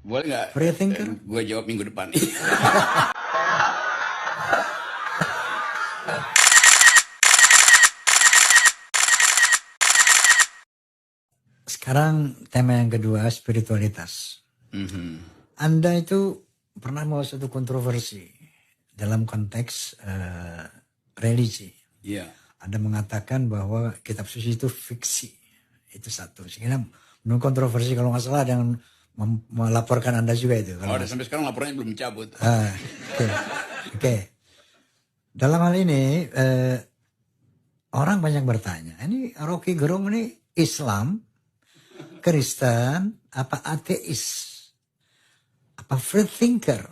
Boleh nggak? Free thinker? Gue jawab minggu depan. Sekarang tema yang kedua, spiritualitas. Anda itu pernah mau suatu kontroversi dalam konteks religi. Iya. Anda mengatakan bahwa kitab suci itu fiksi. Itu satu. Sehingga menurut kontroversi kalau nggak salah ada yang melaporkan Anda juga itu. Kalau ada sampai sekarang laporannya belum dicabut. Oke. Dalam hal ini orang banyak bertanya, ini Rocky Gerung ini Islam, Kristen, apa ateis, apa free thinker?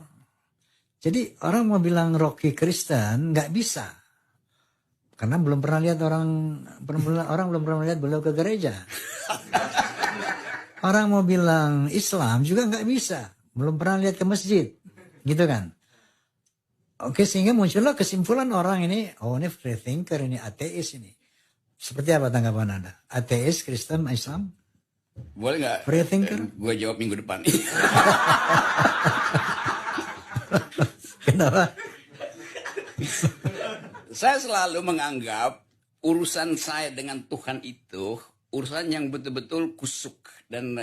Jadi orang mau bilang Rocky Kristen nggak bisa, karena belum pernah lihat orang belum pernah lihat beliau ke gereja. Orang mau bilang Islam juga nggak bisa, belum pernah lihat ke masjid, gitu kan? Oke, sehingga muncullah kesimpulan orang ini, oh ini free thinker, ini ateis ini. Seperti apa tanggapan Anda? Ateis, Kristen, Islam? Boleh nggak? Free thinker? Gue jawab minggu depan. Kenapa? Saya selalu menganggap urusan saya dengan Tuhan itu urusan yang betul-betul kusuk dan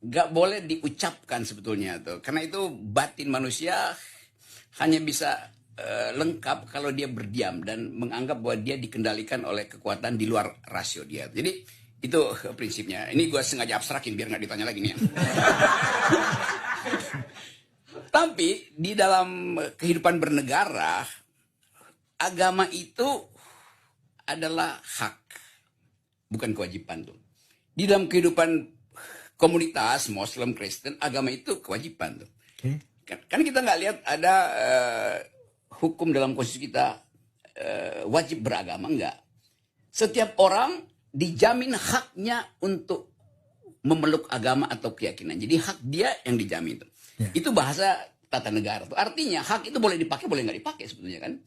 gak boleh diucapkan sebetulnya tuh. Karena itu batin manusia hanya bisa lengkap kalau dia berdiam dan menganggap bahwa dia dikendalikan oleh kekuatan di luar rasio dia. Jadi itu prinsipnya. Ini gue sengaja abstrakin biar nggak ditanya lagi nih. Tapi di dalam kehidupan bernegara, agama itu adalah hak, bukan kewajiban tuh. Di dalam kehidupan komunitas Muslim, Kristen, agama itu kewajiban tuh. Kan kita nggak lihat ada hukum dalam konstitusi kita wajib beragama, enggak. Setiap orang dijamin haknya untuk memeluk agama atau keyakinan. Jadi hak dia yang dijamin tuh. Itu bahasa tata negara tuh. Artinya hak itu boleh dipakai, boleh nggak dipakai sebetulnya kan.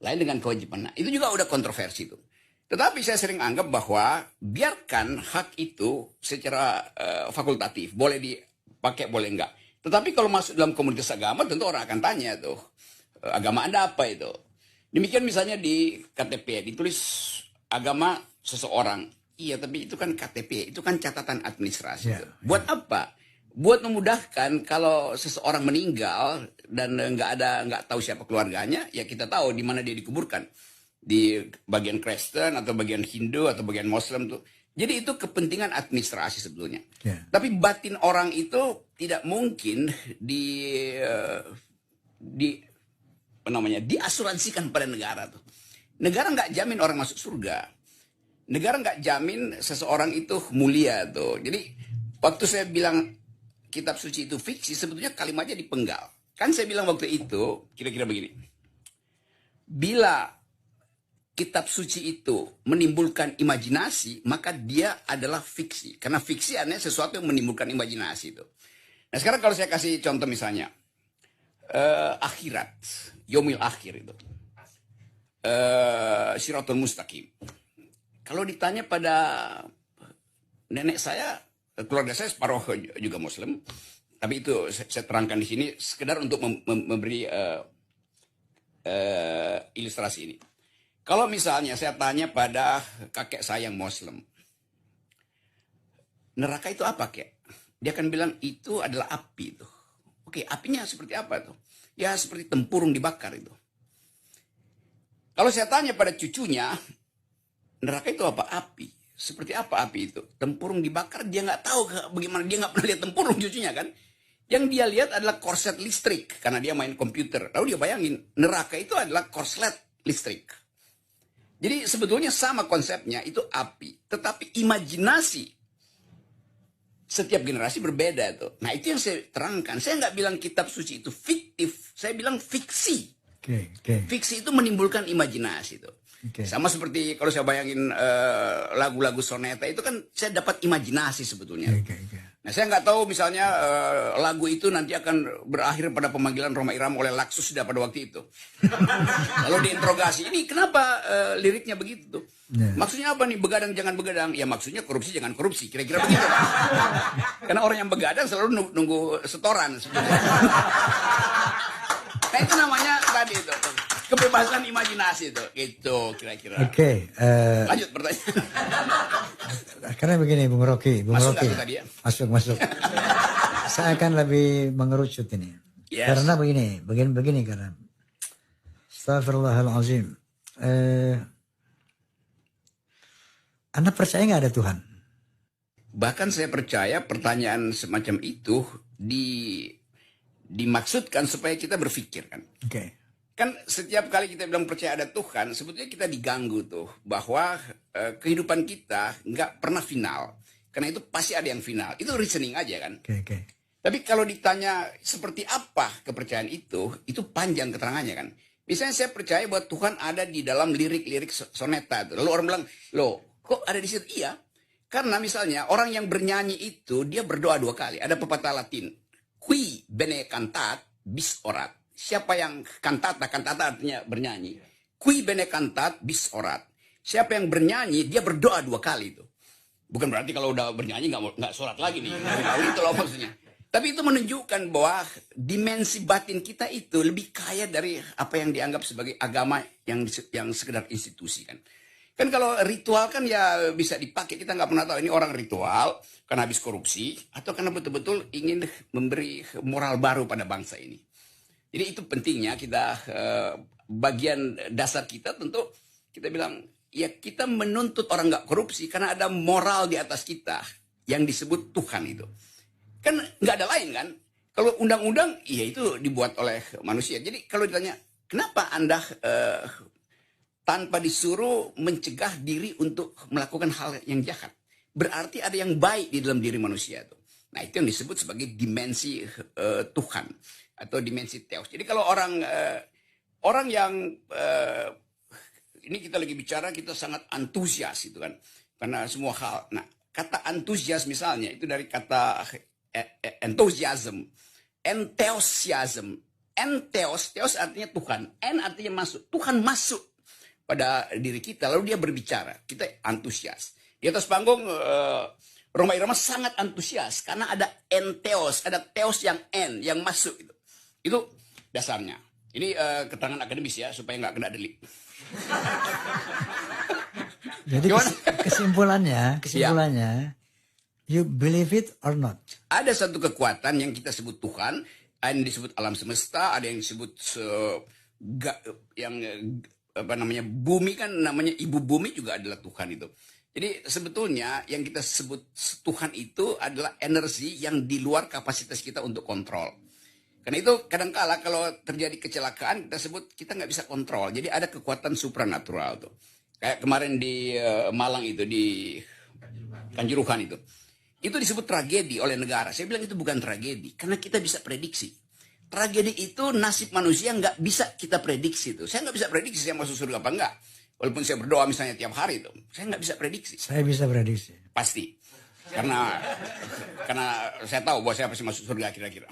Lain dengan kewajiban. Nah, itu juga udah kontroversi tuh. Tetapi saya sering anggap bahwa biarkan hak itu secara fakultatif, boleh dipakai, boleh enggak. Tetapi kalau masuk dalam komunitas agama, tentu orang akan tanya tuh, agama Anda apa itu? Demikian misalnya di KTP, ditulis agama seseorang. Iya, tapi itu kan KTP, itu kan catatan administrasi. Buat apa? Buat memudahkan kalau seseorang meninggal dan nggak tahu siapa keluarganya, ya kita tahu di mana dia dikuburkan. Di bagian Kristen atau bagian Hindu atau bagian Muslim tuh. Jadi itu kepentingan administrasi sebetulnya. Tapi batin orang itu tidak mungkin diasuransikan pada negara tuh. Negara nggak jamin orang masuk surga. Negara nggak jamin seseorang itu mulia tuh. Jadi waktu saya bilang kitab suci itu fiksi, sebetulnya kalimatnya dipenggal. Kan saya bilang waktu itu kira-kira begini. Bila kitab suci itu menimbulkan imajinasi, maka dia adalah fiksi. Karena fiksi artinya sesuatu yang menimbulkan imajinasi itu. Nah sekarang kalau saya kasih contoh misalnya, akhirat, Yomil akhir itu, Siratul Mustaqim. Kalau ditanya pada nenek saya, keluarga saya separuh juga Muslim, tapi itu saya terangkan di sini sekedar untuk memberi ilustrasi ini. Kalau misalnya saya tanya pada kakek saya yang Muslim, neraka itu apa kek? Dia akan bilang itu adalah api itu. Oke, apinya seperti apa tuh? Ya seperti tempurung dibakar itu. Kalau saya tanya pada cucunya, neraka itu apa? Api. Seperti apa api itu? Tempurung dibakar, dia nggak tahu bagaimana, dia nggak pernah lihat tempurung cucunya kan? Yang dia lihat adalah korset listrik karena dia main komputer. Lalu dia bayangin neraka itu adalah korslet listrik. Jadi sebetulnya sama konsepnya, itu api. Tetapi imajinasi setiap generasi berbeda tuh. Nah itu yang saya terangkan. Saya nggak bilang kitab suci itu fiktif. Saya bilang fiksi. Fiksi itu menimbulkan imajinasi tuh. Sama seperti kalau saya bayangin lagu-lagu soneta itu kan saya dapat imajinasi sebetulnya. Nah, saya nggak tahu misalnya lagu itu nanti akan berakhir pada pemanggilan Rhoma Irama oleh Laksusda pada waktu itu. Lalu diinterogasi, ini kenapa liriknya begitu tuh? Yeah. Maksudnya apa nih, begadang jangan begadang? Ya maksudnya korupsi jangan korupsi, kira-kira begitu. Karena orang yang begadang selalu nunggu setoran sebenarnya. Nah, itu namanya tadi itu, kebebasan imajinasi itu, gitu kira-kira. Oke. Lanjut pertanyaan. Karena begini Bung Rocky. Masuk nggak tuh tadi ya? Masuk. Saya akan lebih mengerucut ini. Yes. Karena begini karena. Astagfirullahaladzim. Anda percaya nggak ada Tuhan? Bahkan saya percaya pertanyaan semacam itu dimaksudkan supaya kita berpikir kan. Oke. Kan setiap kali kita bilang percaya ada Tuhan, sebetulnya kita diganggu tuh bahwa kehidupan kita nggak pernah final. Karena itu pasti ada yang final. Itu reasoning aja kan. Oke. Tapi kalau ditanya seperti apa kepercayaan itu panjang keterangannya kan. Misalnya saya percaya bahwa Tuhan ada di dalam lirik-lirik soneta. Lalu orang bilang, loh kok ada di situ? Iya. Karena misalnya orang yang bernyanyi itu dia berdoa 2 kali. Ada pepatah Latin. Qui bene cantat bis orat. Siapa yang kantata artinya bernyanyi. Qui bene cantat bis orat. Siapa yang bernyanyi dia berdoa 2 kali itu. Bukan berarti kalau udah bernyanyi nggak sholat lagi nih. Itu loh maksudnya. Tapi itu menunjukkan bahwa dimensi batin kita itu lebih kaya dari apa yang dianggap sebagai agama yang sekedar institusi kan. Kan kalau ritual kan ya bisa dipakai. Kita nggak pernah tahu ini orang ritual karena habis korupsi atau karena betul-betul ingin memberi moral baru pada bangsa ini. Jadi itu pentingnya kita bagian dasar kita tentu kita bilang ya kita menuntut orang nggak korupsi karena ada moral di atas kita yang disebut Tuhan itu. Kan nggak ada lain kan. Kalau undang-undang ya itu dibuat oleh manusia. Jadi kalau ditanya kenapa Anda tanpa disuruh mencegah diri untuk melakukan hal yang jahat. Berarti ada yang baik di dalam diri manusia itu. Nah itu yang disebut sebagai dimensi Tuhan atau dimensi Theos. Jadi kalau orang yang ini kita lagi bicara kita sangat antusias itu kan karena semua hal. Nah kata antusias misalnya itu dari kata enthusiasm, entheosiasm, Theos artinya Tuhan, artinya masuk. Tuhan masuk pada diri kita lalu dia berbicara. Kita antusias. Di atas panggung Rhoma Irama sangat antusias karena ada entheos, ada Theos yang masuk itu. Itu dasarnya. Ini keterangan akademis ya supaya nggak kena delik. Jadi kesimpulannya, you believe it or not? Ada satu kekuatan yang kita sebut Tuhan, ada yang disebut alam semesta, ada yang disebut bumi kan namanya ibu bumi juga adalah Tuhan itu. Jadi sebetulnya yang kita sebut Tuhan itu adalah energi yang di luar kapasitas kita untuk kontrol. Karena itu kadangkala kalau terjadi kecelakaan kita sebut kita nggak bisa kontrol. Jadi ada kekuatan supranatural tuh. Kayak kemarin di Malang itu di Kanjuruhan itu. Itu disebut tragedi oleh negara. Saya bilang itu bukan tragedi karena kita bisa prediksi. Tragedi itu nasib manusia nggak bisa kita prediksi tuh. Saya nggak bisa prediksi saya masuk surga apa enggak. Walaupun saya berdoa misalnya tiap hari itu, saya nggak bisa prediksi. Saya bisa prediksi. Pasti. Karena saya tahu bahwa saya pasti masuk surga kira-kira.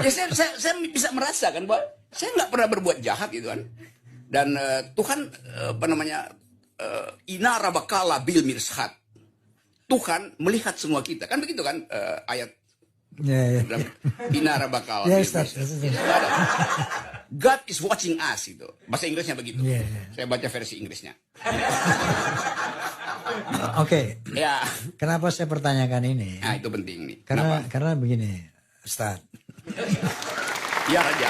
Ya saya bisa merasakan bahwa saya nggak pernah berbuat jahat gitu kan. Dan Tuhan ina rabakala bil mirshat. Tuhan melihat semua kita. Kan begitu kan ayat. Ya. Ina rabakala. Ya, God is watching us itu. Bahasa Inggrisnya begitu. Yeah. Saya baca versi Inggrisnya. Oke. Ya. Kenapa saya pertanyakan ini? Nah, itu penting nih. Karena begini, Ustaz. Ya aja.